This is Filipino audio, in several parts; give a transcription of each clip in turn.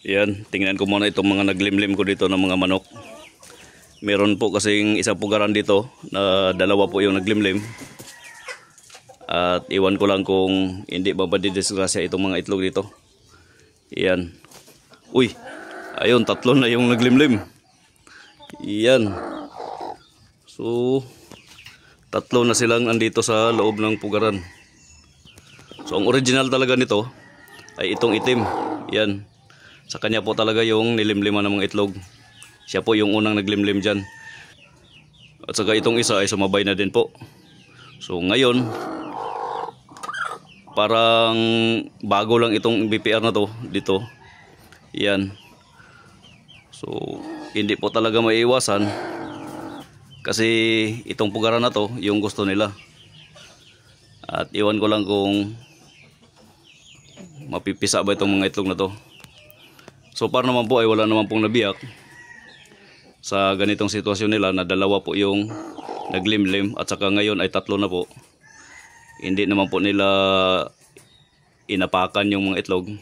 Yan, tingnan ko muna itong mga naglimlim ko dito ng mga manok. Meron po kasing isang pugaran dito na dalawa po yung naglimlim. At iwan ko lang kung hindi ba madidisgrasya itong mga itlog dito. Yan. Uy, ayun, tatlo na yung naglimlim. Yan. So, tatlo na silang andito sa loob ng pugaran. So, ang original talaga nito ay itong itim. Yan. Sa kanya po talaga yung nilimliman ng mga itlog. Siya po yung unang naglimlim dyan. At saka itong isa ay sumabay na din po. So ngayon, parang bago lang itong BPR na to dito. Yan. So hindi po talaga maiiwasan. Kasi itong pugaran na to, yung gusto nila. At iwan ko lang kung mapipisa ba itong mga itlog na to. So far naman po ay wala naman pong nabiyak sa ganitong sitwasyon nila na dalawa po yung naglimlim at saka ngayon ay tatlo na po. Hindi naman po nila inapakan yung mga itlog.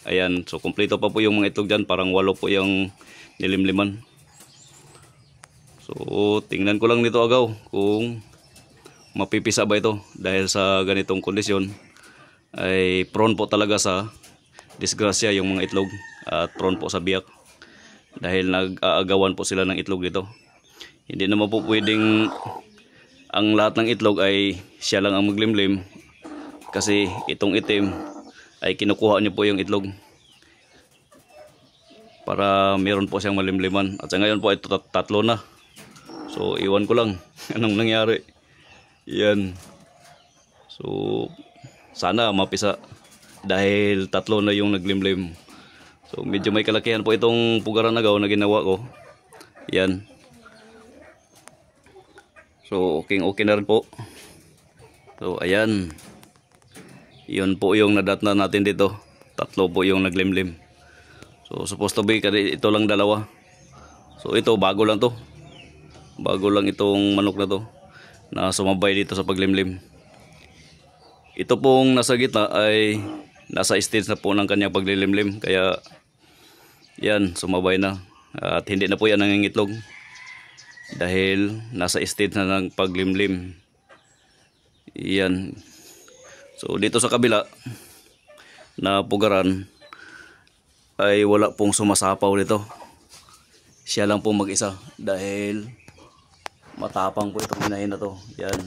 Ayan, so kompleto pa po yung mga itlog dyan, parang 8 po yung nilimliman. So tingnan ko lang nito agaw kung mapipisa ba ito dahil sa ganitong kondisyon ay prone po talaga sa disgrasya yung mga itlog at prone po sa biyak dahil nag-aagawan po sila ng itlog dito. Hindi naman po pwedeng ang lahat ng itlog ay siya lang ang maglimlim kasi itong itim ay kinukuha niyo po yung itlog para meron po siyang malimliman. At sa ngayon po ito tatlo na. So iwan ko lang anong nangyari. Yan. So sana mapisa dahil tatlo na yung naglimlim. So medyo may kalakihan po itong pugaran agaw na ginawa ko. Yan. So okay na rin po. So ayan. Yun po yung nadatna natin dito. Tatlo po yung naglimlim. So supposed to be ito lang dalawa. So ito bago lang to. Bago lang itong manok na to na sumabay dito sa paglimlim. Ito pong nasa gitna ay nasa stage na po ng kanyang paglilimlim. Kaya yan, sumabay na. At hindi na po yan nangingitlog dahil nasa stage na ng paglimlim. Yan. So dito sa kabila na pugaran ay wala pong sumasapaw dito. Siya lang pong mag-isa dahil matapang po itong inahin na to. Yan.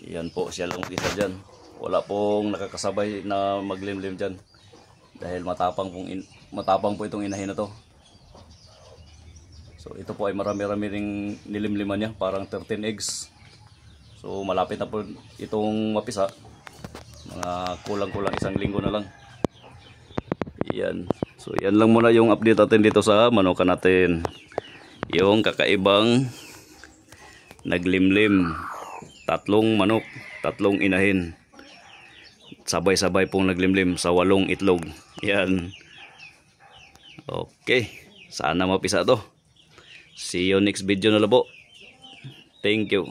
Yan po, siya lang mag-isa dyan. Wala pong nakakasabay na maglimlim dyan dahil matapang po itong inahin na to. So ito po ay marami-rami ring nilimliman niya, parang 13 eggs. So malapit na po itong mapisa. Mga kulang-kulang 1 linggo na lang. Yan. So yan lang muna yung update natin dito sa manukan natin. Yung kakaibang naglimlim. 3 manok, 3 inahin. Sabay-sabay pong naglimlim sa 8 itlog. Yan. Okay. Sana mapisa to. See you next video na lang po. Thank you.